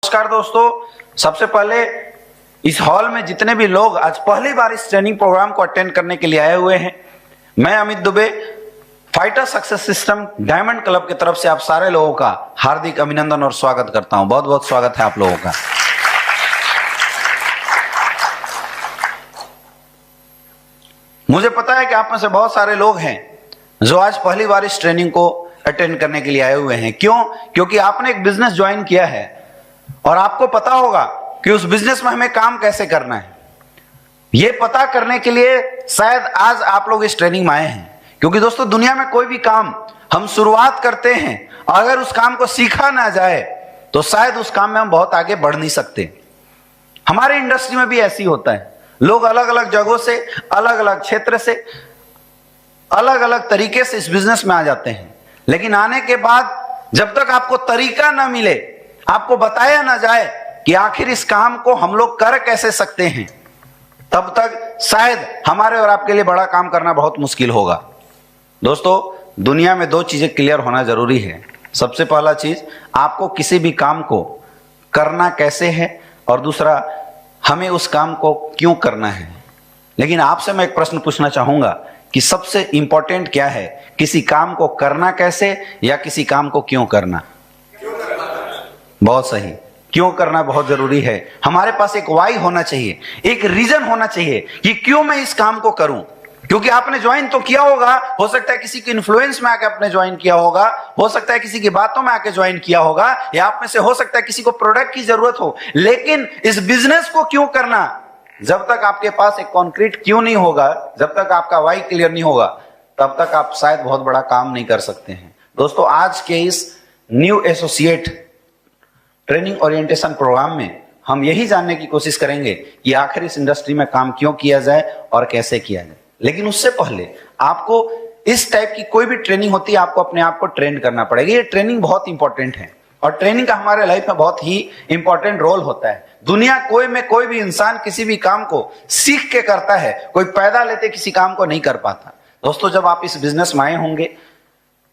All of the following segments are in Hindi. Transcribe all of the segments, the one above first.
नमस्कार दोस्तों, सबसे पहले इस हॉल में जितने भी लोग आज पहली बार इस ट्रेनिंग प्रोग्राम को अटेंड करने के लिए आए हुए हैं, मैं Amit Dubey fighter success system diamond club की तरफ से आप सारे लोगों का हार्दिक अभिनंदन और स्वागत करता हूं। बहुत बहुत स्वागत है आप लोगों का। मुझे पता है कि आप में से बहुत सारे लोग हैं जो आज पहली बार इस ट्रेनिंग को अटेंड करने के लिए आए हुए हैं। क्यों? क्योंकि आपने एक बिजनेस ज्वाइन किया है और आपको पता होगा कि उस बिजनेस में हमें काम कैसे करना है। यह पता करने के लिए शायद आज आप लोग इस ट्रेनिंग में आए हैं, क्योंकि दोस्तों दुनिया में कोई भी काम हम शुरुआत करते हैं, अगर उस काम को सीखा ना जाए तो शायद उस काम में हम बहुत आगे बढ़ नहीं सकते। हमारे इंडस्ट्री में भी ऐसी होता है, लोग अलग अलग जगहों से, अलग अलग क्षेत्र से, अलग अलग तरीके से इस बिजनेस में आ जाते हैं, लेकिन आने के बाद जब तक आपको तरीका ना मिले, आपको बताया ना जाए कि आखिर इस काम को हम लोग कर कैसे सकते हैं, तब तक शायद हमारे और आपके लिए बड़ा काम करना बहुत मुश्किल होगा। दोस्तों, दुनिया में दो चीजें क्लियर होना जरूरी है। सबसे पहला चीज, आपको किसी भी काम को करना कैसे है, और दूसरा, हमें उस काम को क्यों करना है। लेकिन आपसे मैं एक प्रश्न पूछना चाहूंगा कि सबसे इंपॉर्टेंट क्या है, किसी काम को करना कैसे या किसी काम को क्यों करना? बहुत सही, क्यों करना बहुत जरूरी है। हमारे पास एक वाई होना चाहिए, एक रीजन होना चाहिए कि क्यों मैं इस काम को करूं। क्योंकि आपने ज्वाइन तो किया होगा, हो सकता है किसी के इन्फ्लुएंस में आके आपने ज्वाइन किया होगा, हो सकता है किसी की बातों में आके ज्वाइन किया होगा, या आप में से हो सकता है किसी को प्रोडक्ट की जरूरत हो, लेकिन इस बिजनेस को क्यों करना, जब तक आपके पास एक कॉन्क्रीट क्यों नहीं होगा, जब तक आपका वाई क्लियर नहीं होगा, तब तक आप शायद बहुत बड़ा काम नहीं कर सकते हैं। दोस्तों, आज के इस new associate training orientation program में हम यही जानने की कोशिश करेंगे कि आखिर इस इंडस्ट्री में काम क्यों किया जाए और कैसे किया जाए। लेकिन उससे पहले आपको इस टाइप की कोई भी ट्रेनिंग होती है, आपको अपने आप को ट्रेन करना पड़ेगा। ये ट्रेनिंग बहुत इंपॉर्टेंट है और ट्रेनिंग का हमारे लाइफ में बहुत ही इंपॉर्टेंट रोल होता है। दुनिया कोई भी इंसान किसी भी काम को सीख के करता है, कोई पैदा लेते किसी काम को नहीं कर पाता। दोस्तों, जब आप इस बिजनेस में आए होंगे,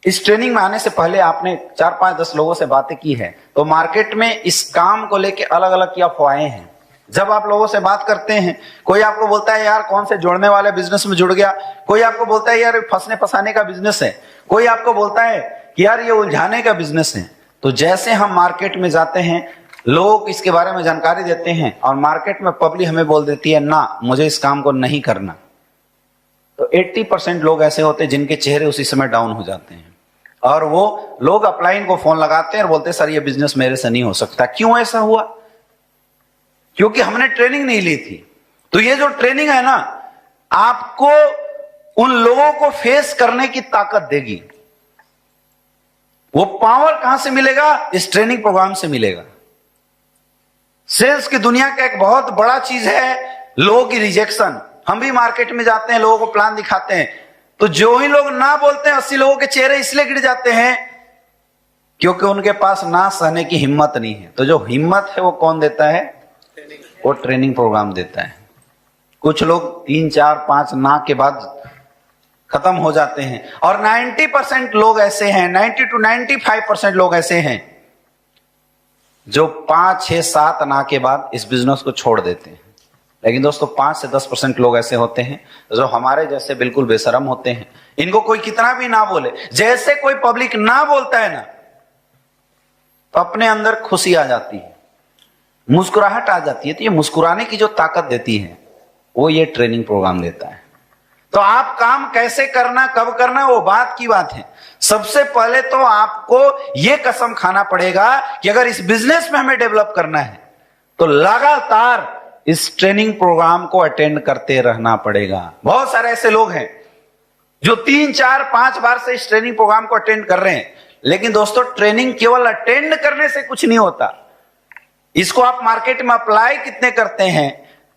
इस ट्रेनिंग में आने से पहले आपने 4, 5, 10 लोगों से बातें की है, तो मार्केट में इस काम को लेके अलग अलग क्या अफवाहें हैं। जब आप लोगों से बात करते हैं, कोई आपको बोलता है यार कौन से जोड़ने वाले बिजनेस में जुड़ गया, कोई आपको बोलता है यार फंसने फंसाने का बिजनेस है, कोई आपको बोलता है कि यार ये उलझाने का बिजनेस है। तो जैसे हम मार्केट में जाते हैं, लोग इसके बारे में जानकारी देते हैं और मार्केट में पब्लिक हमें बोल देती है ना, मुझे इस काम को नहीं करना, तो 80% लोग ऐसे होते हैं जिनके चेहरे उसी समय डाउन हो जाते हैं और वो लोग अपलाइन को फोन लगाते हैं और बोलते हैं सर ये बिजनेस मेरे से नहीं हो सकता। क्यों ऐसा हुआ? क्योंकि हमने ट्रेनिंग नहीं ली थी। तो ये जो ट्रेनिंग है ना, आपको उन लोगों को फेस करने की ताकत देगी। वो पावर कहां से मिलेगा? इस ट्रेनिंग प्रोग्राम से मिलेगा। सेल्स की दुनिया का एक बहुत बड़ा चीज है लोगों की रिजेक्शन। हम भी मार्केट में जाते हैं, लोगों को प्लान दिखाते हैं, तो जो ही लोग ना बोलते हैं, 80 लोगों के चेहरे इसलिए गिर जाते हैं क्योंकि उनके पास ना सहने की हिम्मत नहीं है। तो जो हिम्मत है वो कौन देता है? वो ट्रेनिंग प्रोग्राम देता है। कुछ लोग 3, 4, 5 ना के बाद खत्म हो जाते हैं और 90% लोग ऐसे हैं, 90 to 95% लोग ऐसे हैं जो 5, 6, 7 ना के बाद इस बिजनेस को छोड़ देते हैं। लेकिन दोस्तों, 5 से 10% लोग ऐसे होते हैं जो हमारे जैसे बिल्कुल बेशरम होते हैं। इनको कोई कितना भी ना बोले, जैसे कोई पब्लिक ना बोलता है ना, तो अपने अंदर खुशी आ जाती है, मुस्कुराहट आ जाती है। तो ये मुस्कुराने की जो ताकत देती है वो ये ट्रेनिंग प्रोग्राम देता है। तो आप काम कैसे करना, कब करना, वो बात की बात है। सबसे पहले तो आपको ये कसम खाना पड़ेगा कि अगर इस बिजनेस में हमें डेवलप करना है तो लगातार इस ट्रेनिंग प्रोग्राम को अटेंड करते रहना पड़ेगा। बहुत सारे ऐसे लोग हैं जो 3, 4, 5 बार से इस ट्रेनिंग प्रोग्राम को अटेंड कर रहे हैं, लेकिन दोस्तों ट्रेनिंग केवल अटेंड करने से कुछ नहीं होता। इसको आप मार्केट में अप्लाई कितने करते हैं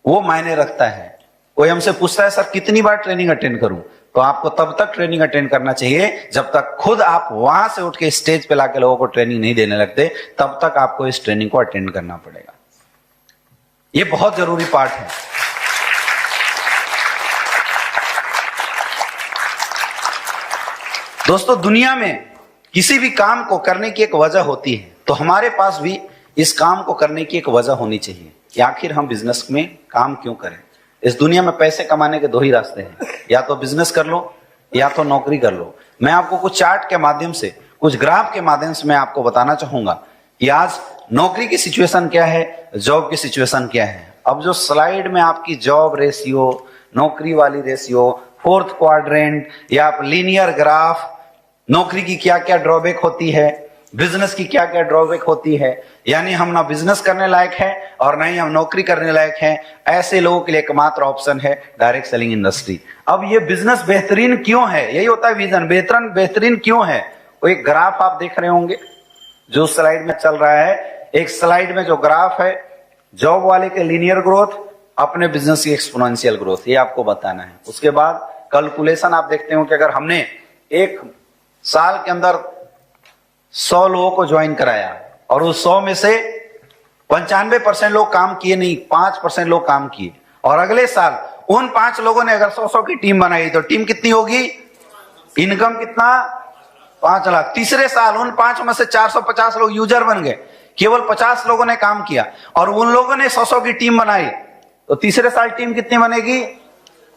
वो मायने रखता है। कोई हमसे पूछता है सर कितनी बार ट्रेनिंग अटेंड करूं, तो आपको तब तक ट्रेनिंग अटेंड करना चाहिए जब तक खुद आप वहां से उठ के स्टेज पे लाके लोगों को ट्रेनिंग नहीं देने लगते, तब तक आपको इस ट्रेनिंग को अटेंड करना पड़ेगा। ये बहुत जरूरी पार्ट है। दोस्तों, दुनिया में किसी भी काम को करने की एक वजह होती है, तो हमारे पास भी इस काम को करने की एक वजह होनी चाहिए कि आखिर हम बिजनेस में काम क्यों करें। इस दुनिया में पैसे कमाने के दो ही रास्ते हैं, या तो बिजनेस कर लो या तो नौकरी कर लो। मैं आपको कुछ चार्ट के माध्यम से, कुछ ग्राफ के माध्यम से मैं आपको बताना चाहूंगा कि आज नौकरी की सिचुएशन क्या है, जॉब की सिचुएशन क्या है। अब जो स्लाइड में आपकी जॉब रेशियो, नौकरी वाली रेशियो, फोर्थ क्वाड्रेंट या आप लीनियर ग्राफ, नौकरी की क्या क्या ड्रॉबैक होती है, बिजनेस की क्या क्या ड्रॉबैक होती है, यानी हम ना बिजनेस करने लायक है और ना ही हम नौकरी करने लायक हैं, ऐसे लोगों के लिए एकमात्र ऑप्शन है डायरेक्ट सेलिंग इंडस्ट्री। अब ये बिजनेस बेहतरीन क्यों है, यही होता है विजन, बेहतरीन क्यों है। वो एक ग्राफ आप देख रहे होंगे जो स्लाइड में चल रहा है। एक स्लाइड में जो ग्राफ है, जॉब वाले के लीनियर ग्रोथ, अपने बिजनेस की एक्सपोनेंशियल ग्रोथ, ये आपको बताना है। उसके बाद कैलकुलेशन आप देखते हो कि अगर हमने एक साल के अंदर 100 लोगों को ज्वाइन कराया और उस 100 में से 95% लोग काम किए नहीं, 5% लोग काम किए, और अगले साल उन 5 लोगों ने अगर 100 की टीम बनाई तो टीम कितनी होगी, इनकम कितना, 5 लाख। तीसरे साल उन 5 में से 450 लोग यूजर बन गए, केवल 50 लोगों ने काम किया और उन लोगों ने 100 की टीम बनाई, तो तीसरे साल टीम कितनी बनेगी,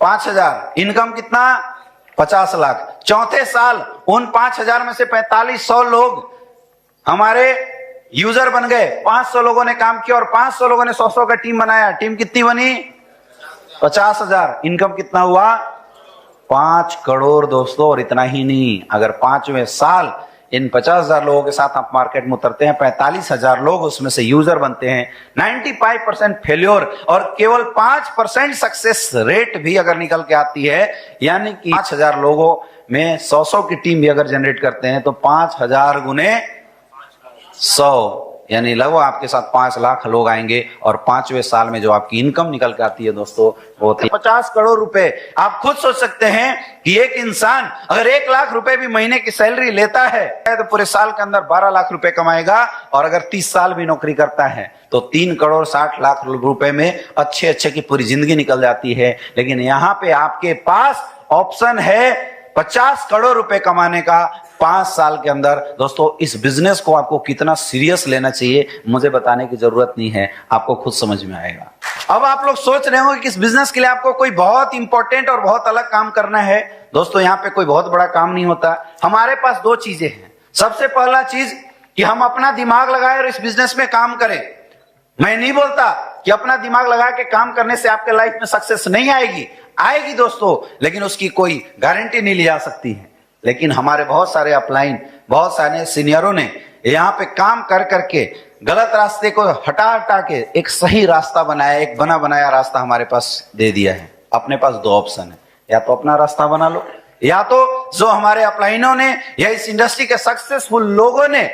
5000, इनकम कितना, 50 लाख। चौथे साल उन 5000 में से 4500 लोग हमारे यूजर बन गए, 500 लोगों ने काम किया और 500 लोगों ने 100 का टीम बनाया, टीम कितनी बनी, 50,000, इनकम कितना हुआ, 5 करोड़ दोस्तों। और इतना ही नहीं, अगर 5वें साल इन 50,000 लोगों के साथ आप मार्केट में उतरते हैं, 45,000 लोग उसमें से यूजर बनते हैं, 95% फेल्योर और केवल 5% सक्सेस रेट भी अगर निकल के आती है, यानी कि 5,000 लोगों में 100 की टीम भी अगर जनरेट करते हैं तो 5,000 गुने 100, यानी लगभग आपके साथ 5 लाख लोग आएंगे और 5वें साल में जो आपकी इनकम निकल के आती है दोस्तों वो 50 करोड़ रुपए। आप खुद सोच सकते हैं कि एक इंसान अगर 1 लाख रुपए भी महीने की सैलरी लेता है तो पूरे साल के अंदर 12 लाख रुपए कमाएगा, और अगर 30 साल भी नौकरी करता है तो 3 करोड़ 60 लाख रुपए में अच्छे की पूरी जिंदगी निकल जाती है। लेकिन यहां पे आपके पास ऑप्शन है 50 करोड़ रुपए कमाने का 5 साल के अंदर। दोस्तों इस बिजनेस को आपको कितना सीरियस लेना चाहिए मुझे बताने की जरूरत नहीं है, आपको खुद समझ में आएगा। अब आप लोग सोच रहे होंगे कि इस बिजनेस के लिए आपको कोई बहुत इंपॉर्टेंट और बहुत अलग काम करना है। दोस्तों यहाँ पे कोई बहुत बड़ा काम नहीं होता। हमारे पास 2 चीजें हैं। सबसे पहला चीज कि हम अपना दिमाग लगाए और इस बिजनेस में काम करें। मैं नहीं बोलता कि अपना दिमाग लगा के काम करने से आपके लाइफ में सक्सेस नहीं आएगी, आएगी दोस्तों, लेकिन उसकी कोई गारंटी नहीं ली जा सकती है। लेकिन हमारे बहुत सारे अपलाइन, बहुत सारे सीनियरों ने यहाँ पे काम कर करके गलत रास्ते को हटा के एक सही रास्ता बनाया, एक बना बनाया रास्ता हमारे पास दे दिया है। अपने पास 2 ऑप्शन है, या तो अपना रास्ता बना लो, या तो जो हमारे अपलाइनों ने या इस इंडस्ट्री के सक्सेसफुल लोगों ने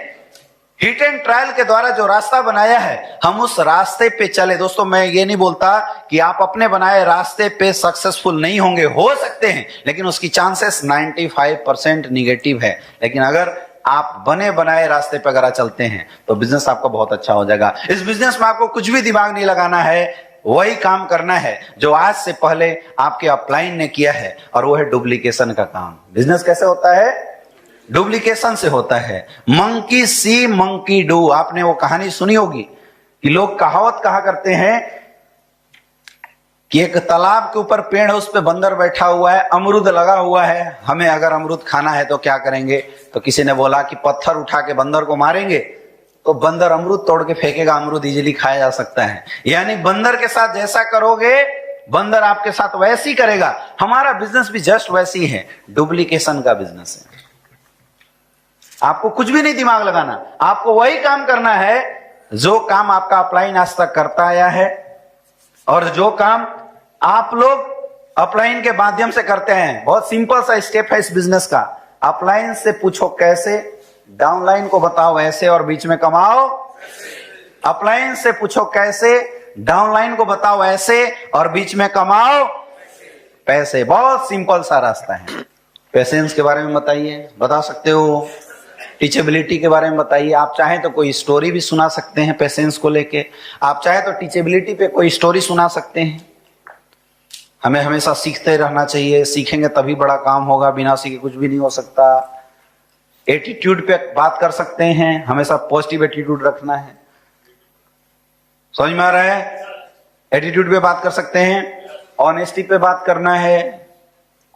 हिट एंड ट्रायल के द्वारा जो रास्ता बनाया है हम उस रास्ते पे चले। दोस्तों मैं ये नहीं बोलता कि आप अपने बनाए रास्ते पे सक्सेसफुल नहीं होंगे, हो सकते हैं, लेकिन उसकी चांसेस 95% निगेटिव है। लेकिन अगर आप बने बनाए रास्ते पे अगर चलते हैं तो बिजनेस आपका बहुत अच्छा हो जाएगा। इस बिजनेस में आपको कुछ भी दिमाग नहीं लगाना है, वही काम करना है जो आज से पहले आपके अपलाइन ने किया है, और वो है डुप्लीकेशन का काम। बिजनेस कैसे होता है, डुप्लीकेशन से होता है। मंकी सी मंकी डू, आपने वो कहानी सुनी होगी कि लोग कहावत कहा करते हैं कि एक तालाब के ऊपर पेड़ है, उस पे बंदर बैठा हुआ है, अमरूद लगा हुआ है, हमें अगर अमरूद खाना है तो क्या करेंगे। तो किसी ने बोला कि पत्थर उठा के बंदर को मारेंगे तो बंदर अमरूद तोड़ के फेंकेगा, अमरूद इजीली खाया जा सकता है। यानी बंदर के साथ जैसा करोगे बंदर आपके साथ वैसे ही करेगा। हमारा बिजनेस भी जस्ट वैसे ही है, डुप्लीकेशन का बिजनेस है। आपको कुछ भी नहीं दिमाग लगाना, आपको वही काम करना है जो काम आपका अपलाइन आज तक करता आया है, और जो काम आप लोग अपलाइन के माध्यम से करते हैं। बहुत सिंपल सा स्टेप है इस बिजनेस का। अपलाइन से पूछो कैसे, डाउनलाइन को बताओ ऐसे और बीच में कमाओ। अपलाइन से पूछो कैसे, डाउनलाइन को बताओ ऐसे और बीच में कमाओ पैसे। बहुत सिंपल सा रास्ता है। पेशेंस के बारे में बताइए, बता सकते हो। टीचेबिलिटी के बारे में बताइए। आप चाहें तो कोई स्टोरी भी सुना सकते हैं पेशेंस को लेके। आप चाहें तो टीचेबिलिटी पे कोई स्टोरी सुना सकते हैं। हमें हमेशा सीखते रहना चाहिए, सीखेंगे तभी बड़ा काम होगा, बिना सीखे कुछ भी नहीं हो सकता। एटीट्यूड पे बात कर सकते हैं, हमेशा पॉजिटिव एटीट्यूड रखना है। समझ में आ रहा है? एटीट्यूड पे बात कर सकते हैं, ऑनेस्टी पे बात करना है,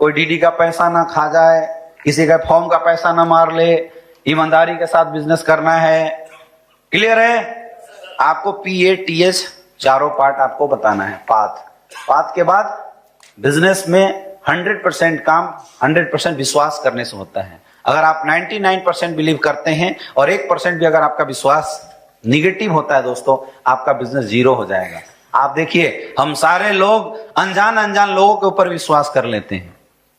कोई डीडी का पैसा ना खा जाए, किसी का फॉर्म का पैसा ना मार ले, ईमानदारी के साथ बिजनेस करना है। क्लियर है? आपको PATH चारों पार्ट आपको बताना है। पाथ के बाद बिजनेस में 100% काम 100% विश्वास करने से होता है। अगर आप 99% बिलीव करते हैं और 1% भी अगर आपका विश्वास निगेटिव होता है दोस्तों, आपका बिजनेस जीरो हो जाएगा। आप देखिए, हम सारे लोग अनजान लोगों के ऊपर विश्वास कर लेते हैं।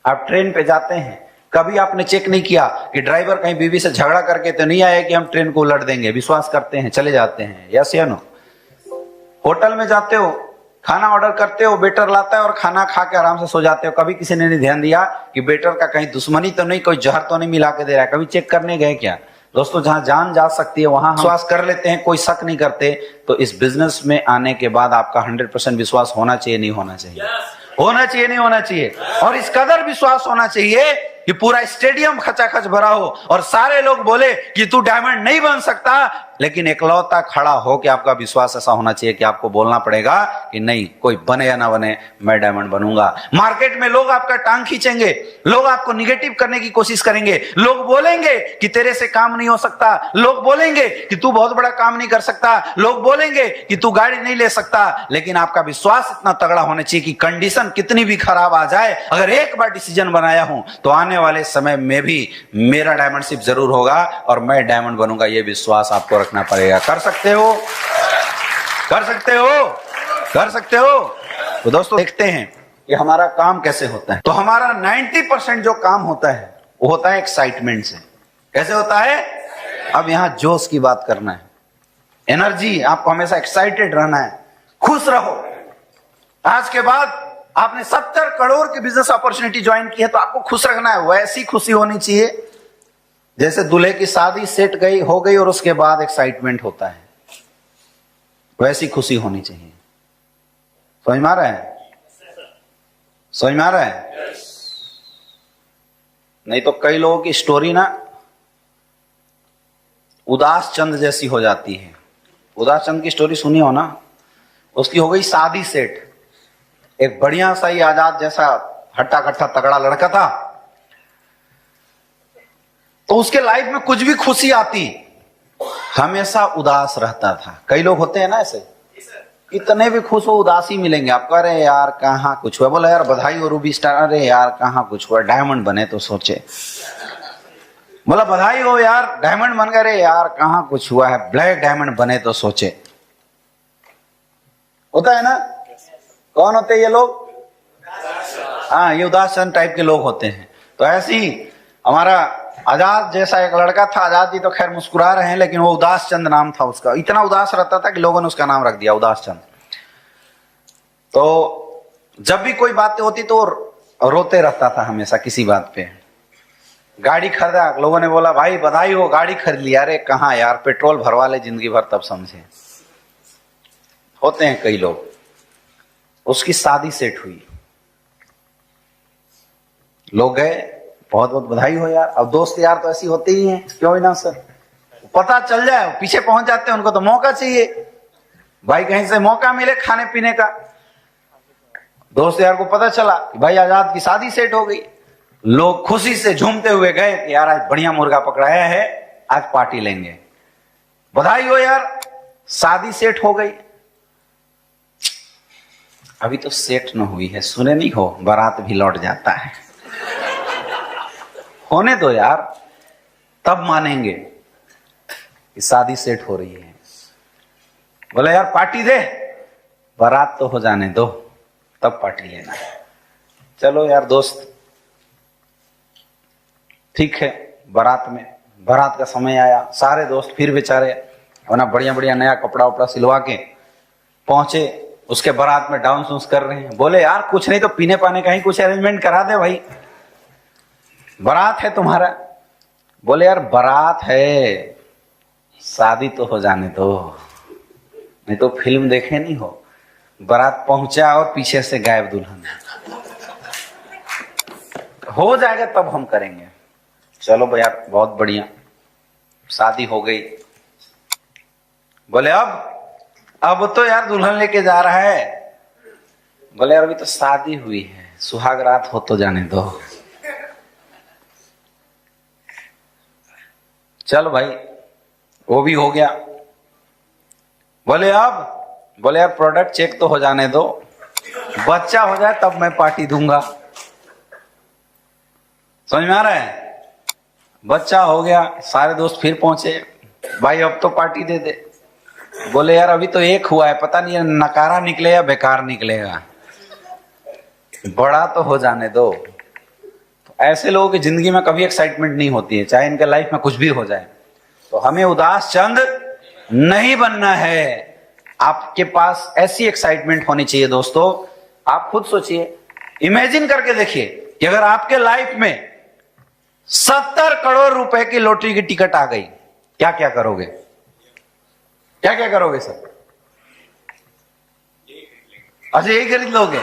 आप ट्रेन पे जाते हैं, कभी आपने चेक नहीं किया कि ड्राइवर कहीं बीवी से झगड़ा करके तो नहीं आया कि हम ट्रेन को उलट देंगे। विश्वास करते हैं, चले जाते हैं। यस या नो? होटल में जाते हो, खाना ऑर्डर करते हो, वेटर लाता है और खाना खा के आराम से सो जाते हो। कभी किसी ने नहीं ध्यान दिया कि वेटर का कहीं दुश्मनी तो नहीं, कोई जहर तो नहीं मिला के दे रहा है। कभी चेक करने गए क्या? दोस्तों, जहां जान जा सकती है वहां विश्वास कर लेते हैं, कोई शक नहीं करते। तो इस बिजनेस में आने के बाद आपका 100% विश्वास होना चाहिए, नहीं होना चाहिए? होना चाहिए, नहीं होना चाहिए? और इस कदर विश्वास होना चाहिए कि पूरा स्टेडियम खचाखच भरा हो और सारे लोग बोले कि तू डायमंड नहीं बन सकता, लेकिन एकलौता खड़ा हो कि आपका विश्वास ऐसा होना चाहिए कि आपको बोलना पड़ेगा कि नहीं, कोई बने या ना बने, मैं डायमंड बनूंगा। मार्केट में लोग आपका टांग खींचेंगे, लोग आपको निगेटिव करने की कोशिश करेंगे, लोग बोलेंगे कि तेरे से काम नहीं हो सकता, लोग बोलेंगे कि तू बहुत बड़ा काम नहीं कर सकता, लोग बोलेंगे कि तू गाड़ी नहीं ले सकता। लेकिन आपका विश्वास इतना तगड़ा होना चाहिए कि कंडीशन कितनी भी खराब आ जाए, अगर एक बार डिसीजन बनाया हूं तो आने वाले समय में भी मेरा डायमंडशिप जरूर होगा और मैं डायमंड बनूंगा। यह विश्वास आपको रखना पड़ेगा। कर सकते हो? कर सकते हो? कर सकते हो? तो दोस्तों, देखते हैं कि हमारा काम कैसे होता है। तो हमारा 90% जो काम होता है वो होता है एक्साइटमेंट से। कैसे होता है? अब यहां जोश की बात करना है, एनर्जी। आपको हमेशा एक्साइटेड रहना है, खुश रहो। आज के बाद आपने 70 करोड़ की बिजनेस अपॉर्चुनिटी ज्वाइन की है तो आपको खुश रखना है। वैसी खुशी होनी चाहिए जैसे दूल्हे की शादी सेट हो गई और उसके बाद एक्साइटमेंट होता है, वैसी खुशी होनी चाहिए। समझ में आ रहा है? समझ में आ रहा है? नहीं तो कई लोगों की स्टोरी ना उदास चंद जैसी हो जाती है। उदास चंद की स्टोरी सुनी हो ना? उसकी हो गई शादी सेट। एक बढ़िया सा ही आजाद जैसा हट्टा कट्टा तगड़ा लड़का था, तो उसके लाइफ में कुछ भी खुशी आती हमेशा उदास रहता था। कई लोग होते हैं ना ऐसे, कितने भी खुश हो उदास ही मिलेंगे आपको। अरे यार कहाँ कुछ हुआ, बोला यार बधाई हो रूबी स्टार, अरे यार कहाँ कुछ हुआ, डायमंड बने तो सोचे। बोला बधाई हो यार डायमंड बन गए, अरे यार कहाँ कुछ हुआ है, ब्लैक डायमंड बने तो सोचे। होता है ना? कौन होते हैं ये लोग? हाँ, ये उदासन टाइप के लोग होते हैं। तो ऐसे ही हमारा आजाद जैसा एक लड़का था। आजाद जी तो खैर मुस्कुरा रहे हैं, लेकिन वो उदास चंद नाम था उसका। इतना उदास रहता था कि लोगों ने उसका नाम रख दिया उदास चंद। तो जब भी कोई बातें होती तो रोते रहता था हमेशा किसी बात पे। गाड़ी खरीदा, लोगों ने बोला भाई बधाई हो गाड़ी खरीद लिया। अरे कहाँ यार, पेट्रोल भरवा ले जिंदगी भर तब समझे। होते हैं कई लोग। उसकी शादी सेट हुई, लोग गए, बहुत बहुत बधाई हो यार। अब दोस्त यार तो ऐसी होते ही हैं, क्यों ही ना सर, पता चल जाए पीछे पहुंच जाते हैं। उनको तो मौका चाहिए भाई, कहीं से मौका मिले खाने पीने का। दोस्त यार को पता चला कि भाई आजाद की शादी सेट हो गई, लोग खुशी से झूमते हुए गए कि यार आज बढ़िया मुर्गा पकड़ाया है, आज पार्टी लेंगे। बधाई हो यार शादी सेट हो गई। अभी तो सेट न हुई है, सुने नहीं हो, बारात भी लौट जाता है। होने दो यार, तब मानेंगे कि शादी सेट हो रही है। बोले यार पार्टी दे, बारात तो हो जाने दो तब पार्टी लेना। चलो यार दोस्त, ठीक है। बारात का समय आया, सारे दोस्त फिर बेचारे अपना बढ़िया बढ़िया नया कपड़ा उपड़ा सिलवा के पहुंचे। उसके बारात में डांस वांस कर रहे हैं। बोले यार कुछ नहीं तो पीने पाने का ही कुछ अरेंजमेंट करा दे भाई, बारात है तुम्हारा। बोले यार बारात है, शादी तो हो जाने दो, नहीं तो फिल्म देखे नहीं हो, बारात पहुंचा और पीछे से गायब दुल्हन। हो जाएगा तब हम करेंगे। चलो भाई यार बहुत बढ़िया, शादी हो गई। बोले अब अब तो यार दुल्हन लेके जा रहा है। बोले यार अभी तो शादी हुई है, सुहाग रात हो तो जाने दो। चलो भाई वो भी हो गया। बोले यार प्रोडक्ट चेक तो हो जाने दो, बच्चा हो जाए तब मैं पार्टी दूंगा। समझ में आ रहा है? बच्चा हो गया, सारे दोस्त फिर पहुंचे, भाई अब तो पार्टी दे दे। बोले यार अभी तो एक हुआ है, पता नहीं नकारा निकले या बेकार निकलेगा, बड़ा तो हो जाने दो। तो ऐसे लोगों की जिंदगी में कभी एक्साइटमेंट नहीं होती है, चाहे इनके लाइफ में कुछ भी हो जाए। तो हमें उदास चंद नहीं बनना है, आपके पास ऐसी एक्साइटमेंट होनी चाहिए। दोस्तों आप खुद सोचिए, इमेजिन करके देखिए कि अगर आपके लाइफ में 70 करोड़ रुपए की लॉटरी की टिकट आ गई, क्या क्या करोगे? क्या क्या करोगे सर? अच्छा यही खरीद लोगे?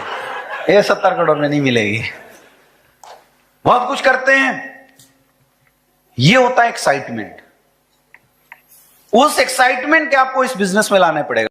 ये 70 करोड़ में नहीं मिलेगी। बहुत कुछ करते हैं, ये होता है एक्साइटमेंट। उस एक्साइटमेंट के आपको इस बिजनेस में लाना पड़ेगा।